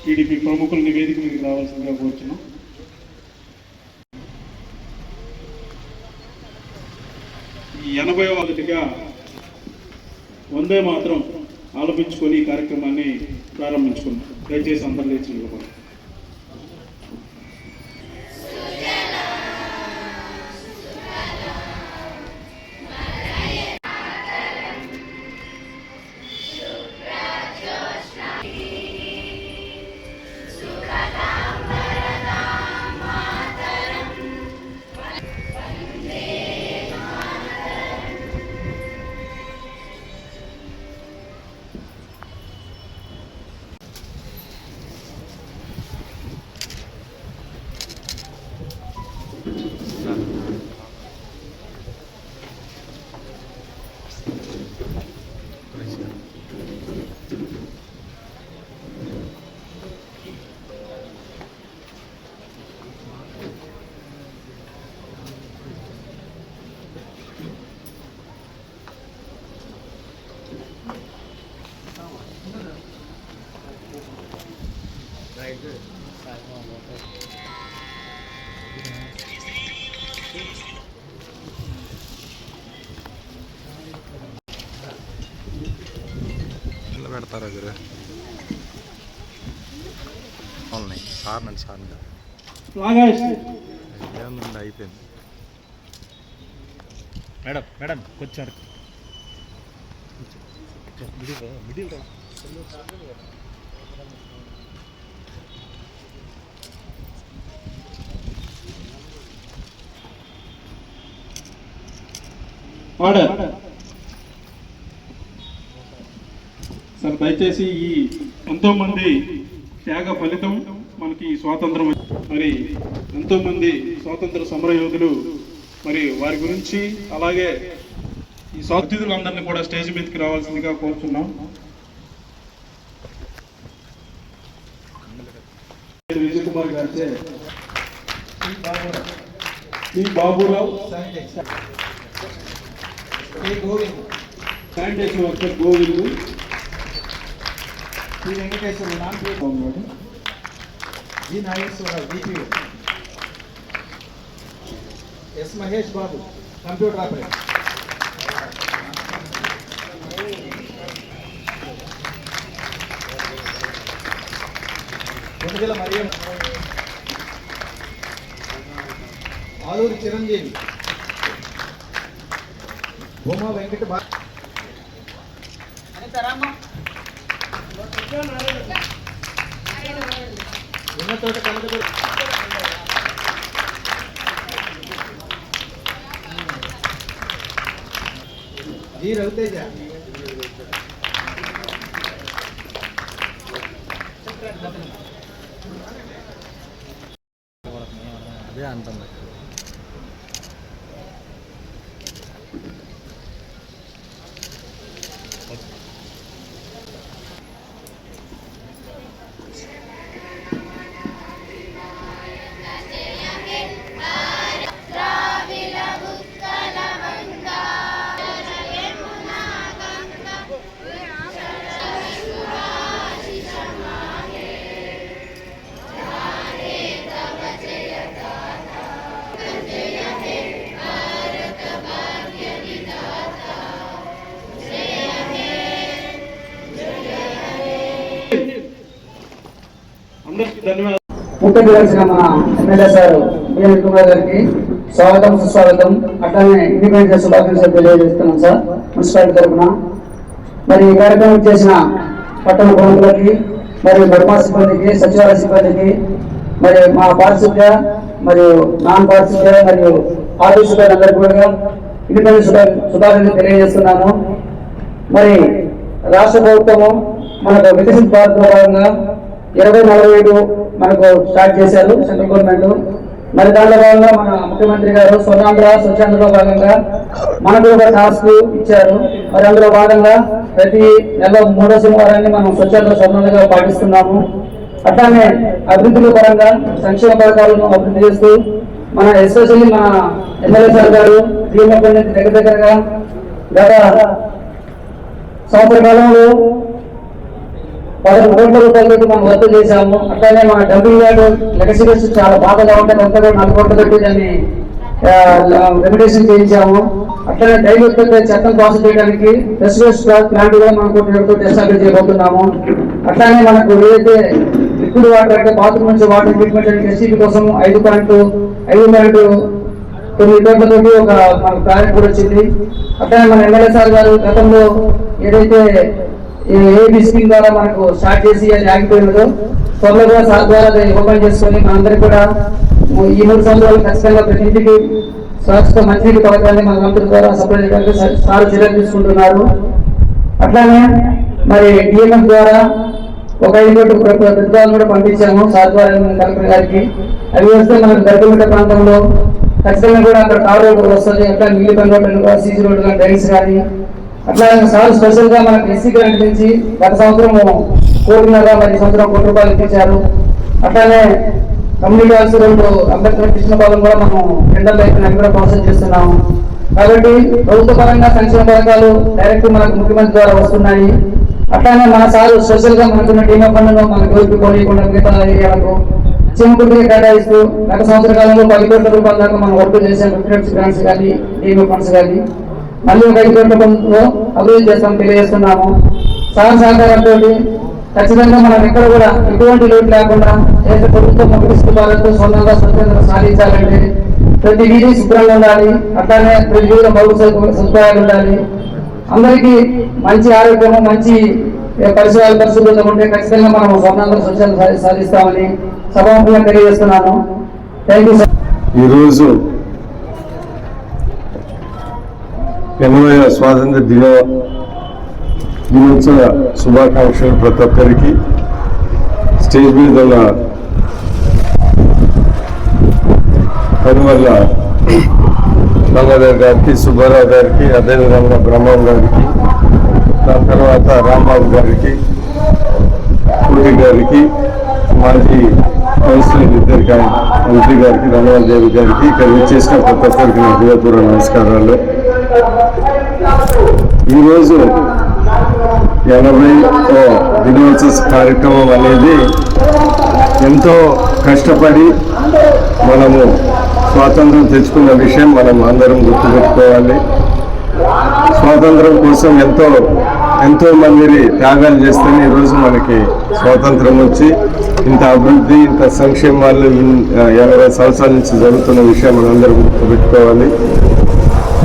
TDP ప్రముఖుల వేదిక మీదకి రావాల్సిందిగా కోరుచున్నాం. ఈ 80వ మొదటిగా వందే మాత్రం ఆలపించుకొని ఈ కార్యక్రమాన్ని ప్రారంభించుకున్నాం. దయచేసి అందరూ లేచి నిలబడండి. పెడతారా గురు ఉన్నాయి సార్నండి సార్ని ఏముందండి అయిపోయింది. మేడం మేడం కొంచెం మిడిల్ సార్ దయచేసి ఈ ఎంతోమంది త్యాగ ఫలితం మనకి స్వాతంత్రం. మరి ఎంతోమంది స్వాతంత్ర సమరయోధులు, మరి వారి గురించి అలాగే ఈ స్వాతిథులందరినీ కూడా స్టేజ్ మీదకి రావాల్సిందిగా కోరుతున్నాం. విజయ్ కుమార్ గారిచే బాబురావు శానిటేషన్ వర్కర్ గోవిందు, శ్రీ వెంకటేశ్వర నాన్న, G Nageswararao DPO, S Mahesh Babu computer operator, కొనుగోల మరియం, ఆలూరి చిరంజీవి, భూమా వెంకట ఉన్నతోట కనకదుర్గ, జి రవితేజ, అదే అంటుంది. ముఖ్య కలిసిన మన ఎమ్మెల్యే సార్ బిఎన్ కుమార్ గారికి స్వాగతం సుస్వాగతం. అట్లానే ఇండిపెండెన్స్ శుభాకాంక్షలు తెలియజేస్తున్నాం సార్ మున్సిపాలిటీ తరఫున. మరి ఈ కార్యక్రమం చేసిన పట్టణ ప్రముఖులకి, మరియు ధర్మా సిబ్బందికి, సచివాలయ సిబ్బందికి, మరి మా పారిశుద్ధ్య మరియు నాన్ పారిశుద్ధ్య మరియు ఆఫీస్ సిబ్బంది కూడా ఇండిపెండెన్స్ శుభాకాంక్షలు తెలియజేస్తున్నాను. మరి రాష్ట్ర ప్రభుత్వము మనకు వికసిత భారత్లో భాగంగా 2047 మనకు స్టార్ట్ చేశారు సెంట్రల్ గవర్నమెంట్. మరి దాంట్లో భాగంగా మన ముఖ్యమంత్రి గారు స్వర్ణాంధ్ర స్వచ్ఛాంధ్రలో భాగంగా మనకు ఒక టాస్క్ ఇచ్చారు. మరి అందులో భాగంగా ప్రతి నెల 3వ శనివారాన్ని మనం స్వచ్ఛాంధ్ర స్వర్ణాంధ్రగా పాటిస్తున్నాము. అట్లానే అభివృద్ధి పరంగా సంక్షేమ పథకాలను అభివృద్ధి చేస్తూ మన ఎస్పెషల్లీ మన ఎమ్మెల్యే సార్ గారు దీనిపై దగ్గరగా గత సంవత్సర కాలంలో 11 కోట్ల రూపాయలతో మనం వర్క్ చేశాము. అట్లానే మా డంపింగ్ యార్డ్ లెగసీ బస్ చాలా బాధగా ఉంటుంది, అంతా కూడా 4 కోట్ల పెట్టి దాన్ని రెమ్యుడేషన్ చేయించాము. అట్లనే డైలీ ఉత్పత్తి చెత్తను ప్రాసెస్ చేయడానికి ఫ్రెష్ వేస్ట్ ప్లాంట్ కూడా మనం ఎస్టాబ్లిష్ చేయబోతున్నాము. అట్లానే మనకు ఏదైతే లిక్విడ్ వాటర్ అంటే బాత్రూమ్ నుంచి వాటర్ ట్రీట్మెంట్ చేయడానికి ఎస్టీపీ కోసం 5.9 కోట్లతోటి ఒక మనకు ప్రాజెక్ట్ కూడా వచ్చింది. అట్లనే మన ఎమ్మెల్యే సార్ గారు గతంలో ఏదైతే ఏబీ స్కీమ్ ద్వారా మనకు స్టార్ట్ చేసి అది ఆగిపోయినదో త్వరలో సార్ ద్వారా ఓపెన్ చేసుకొని మనందరికీ కూడా ఈ 3 సంవత్సరాలు ఖచ్చితంగా ప్రతి ఇంటికి స్వచ్ఛత మంచినీటి పథకాన్ని మన మంత్రుల ద్వారా సప్లై చేయడానికి సార్ చర్యలు తీసుకుంటున్నారు. అట్లానే మరి డిఎంఎఫ్ ద్వారా ఒక 5 కోట్ల ప్రతిపాదన కూడా పంపించాము సార్ ద్వారా కలెక్టర్ గారికి. అవి వస్తే మనకు గర్భమిట్ట ప్రాంతంలో ఖచ్చితంగా కూడా అక్కడ టార్ రోడ్డు వస్తుంది, అట్లా నీళ్ళు కన్వర్టర్లు సీసీ రోడ్డు కానీ డ్రైన్స్ కానీ అట్లా సార్ స్పెషల్ గా మనకి ఎస్సీ గ్రాంట్ నుంచి గత సంవత్సరం 1.5 కోటి మరి సంవత్సరం 1 కోటి రూపాయలు ఇప్పించారు. అట్లానే community halls road Ambedkar Krishnapalem కూడా మనం టెండర్లు అయితే కూడా ప్రాసెస్ చేస్తున్నాము. కాబట్టి ప్రభుత్వ పరంగా సంక్షేమ పథకాలు డైరెక్ట్ మనకు ముఖ్యమంత్రి ద్వారా వస్తున్నాయి. అట్లానే మన సార్ స్పెషల్ గా మనకున్న టీమా ఫండ్ను మన గోల్కి పోనీయకుండా మిగతా ఏరియాలకు చిన్నకుడికి కేటాయిస్తూ గత సంవత్సర కాలంలో 10 కోట్ల రూపాయల దాకా మనం వర్క్ చేసాం. రిఫరెన్స్ గ్రాంట్స్ కానీ టీమా ఫండ్స్ కానీ మళ్ళీ 5 కోట్ల ఫండ్స్లో అభివృద్ధి చేస్తాం తెలియజేస్తున్నాము. సార్ సహకారంతో ఖచ్చితంగా మనం ఎక్కడ కూడా ఎటువంటి లోటు లేకుండా ఏదైతే ప్రభుత్వం ముఖ్యమంత్రి స్వతంత్ర సాధించాలంటే ప్రతి వీధి శుభ్రంగా ఉండాలి. అట్లానే ప్రతి వీధిలో మౌలిక సదుపాయాలు ఉండాలి. అందరికీ మంచి ఆరోగ్యము మంచి పరిసరాలు పరిశుభ్రత ఉంటే ఖచ్చితంగా మనం స్వతంత్ర స్వచ్ఛంద సాధిస్తామని సభాముఖంగా తెలియజేస్తున్నాను. Thank you sir. ఈరోజు 80వ స్వాతంత్ర దినోత్సవ శుభాకాంక్షలు ప్రతి ఒక్కరికి. స్టేజ్ మీద ఉన్న పనివల్ల గంగాధర్ గారికి, సుబ్బారావు గారికి, అదేవిధంగా బ్రహ్మం గారికి, దాని తర్వాత రాంబాబు గారికి, పూరి గారికి, మాజీ కౌన్సిలర్ ఇద్దరికి, మంత్రి గారికి, రమణాదేవి గారికి, ఇక్కడ విచ్చేసిన ప్రతి ఒక్కరికి నా హృదయపూర్వక నమస్కారాలు. ఈరోజు 80వ దినోత్సవ కార్యక్రమం అనేది ఎంతో కష్టపడి మనము స్వాతంత్రం తెచ్చుకున్న విషయం మనం అందరం గుర్తుపెట్టుకోవాలి. స్వాతంత్రం కోసం ఎంతో మంది త్యాగాలు చేస్తేనే ఈరోజు మనకి స్వాతంత్రం వచ్చి ఇంత అభివృద్ధి, ఇంత సంక్షేమాలు 80 సంవత్సరాల నుంచి జరుగుతున్న విషయం మనందరం గుర్తుపెట్టుకోవాలి.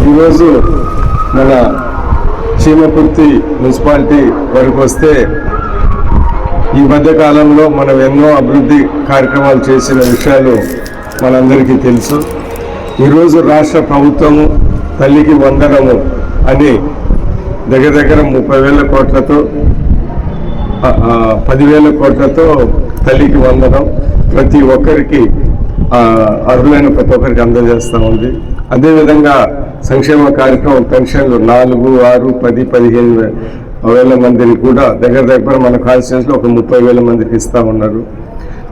ఈరోజు మన చీమకుర్తి మున్సిపాలిటీ వరకు వస్తే ఈ మధ్య కాలంలో మనం ఎన్నో అభివృద్ధి కార్యక్రమాలు చేసిన విషయాలు మనందరికీ తెలుసు. ఈరోజు రాష్ట్ర ప్రభుత్వము తల్లికి వందనము అని దగ్గర 30,000 కోట్లతో 10,000 కోట్లతో తల్లికి వందనం ప్రతి ఒక్కరికి అర్హులైన ప్రతి ఒక్కరికి అందజేస్తూ ఉంది. అదేవిధంగా సంక్షేమ కార్యక్రమం పెన్షన్లు 4, 6, 10, 15,000 మందిని కూడా దగ్గర మన కాన్స్టిట్యూన్సీలో ఒక 30,000 మందికి ఇస్తూ ఉన్నారు.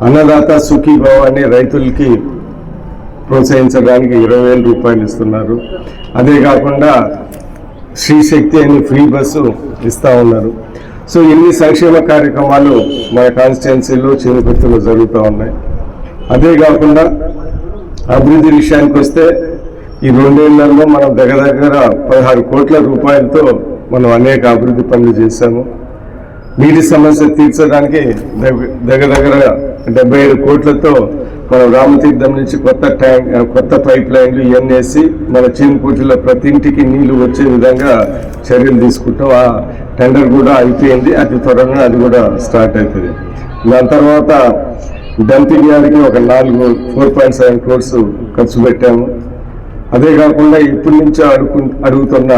అన్నదాత సుఖీభావ అని రైతులకి ప్రోత్సహించడానికి 20,000 రూపాయలు ఇస్తున్నారు. అదే కాకుండా శ్రీశక్తి అని ఫ్రీ బస్సు ఇస్తూ ఉన్నారు. సో ఇన్ని సంక్షేమ కార్యక్రమాలు మన కాన్స్టిట్యున్సీలో చీమకుర్తిలో జరుగుతూ ఉన్నాయి. అదే కాకుండా అభివృద్ధి విషయానికి వస్తే ఈ 2 ఏళ్లలో మనం దగ్గర 16 కోట్ల రూపాయలతో మనం అనేక అభివృద్ధి పనులు చేశాము. నీటి సమస్య తీర్చడానికి దగ్గర 75 కోట్లతో మనం రామతీర్థం నుంచి కొత్త పైప్ లైన్లు ఇవన్నీ మన చీమకుర్తిలో ప్రతి ఇంటికి నీళ్లు వచ్చే విధంగా చర్యలు తీసుకుంటాం. ఆ టెండర్ కూడా అయిపోయింది, అతి త్వరగా అది కూడా స్టార్ట్ అవుతుంది. దాని తర్వాత డంపింగ్ యార్డ్కి ఒక 4.7 crores ఖర్చు పెట్టాము. అదే కాకుండా ఇప్పటి నుంచి అడుగుతున్న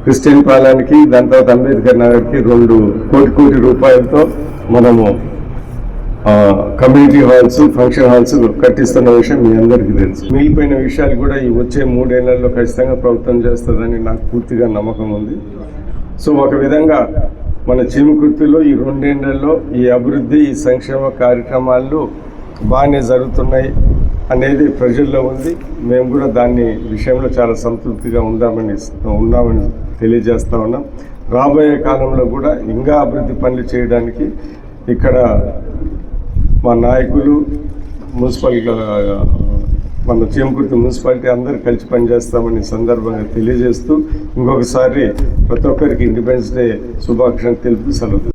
క్రిస్టియన్ పాలనకి, దాని తర్వాత అంబేద్కర్ నగర్కి 2 కోటి రూపాయలతో మనము కమ్యూనిటీ హాల్స్, ఫంక్షన్ హాల్స్ కట్టిస్తున్న విషయం మీ అందరికీ తెలుసు. మిగిలిపోయిన విషయాలు కూడా ఈ వచ్చే 3 ఏళ్లలో ఖచ్చితంగా ప్రభుత్వం చేస్తుందని నాకు పూర్తిగా నమ్మకం ఉంది. సో ఒక విధంగా మన చీమకుర్తిలో ఈ 2 ఏళ్లలో ఈ అభివృద్ధి, ఈ సంక్షేమ కార్యక్రమాలు బాగానే జరుగుతున్నాయి అనేది ప్రజల్లో ఉంది. మేము కూడా దాని విషయంలో చాలా సంతృప్తిగా ఉన్నామని తెలియజేస్తా ఉన్నాం. రాబోయే కాలంలో కూడా ఇంకా అభివృద్ధి పనులు చేయడానికి ఇక్కడ మా నాయకులు మున్సిపల్ మన చేమకుర్తి మున్సిపాలిటీ అందరూ కలిసి పనిచేస్తామని సందర్భంగా తెలియజేస్తూ ఇంకొకసారి ప్రతి ఒక్కరికి ఇండిపెండెన్స్ డే శుభాకాంక్షలు తెలుపు సెలవు.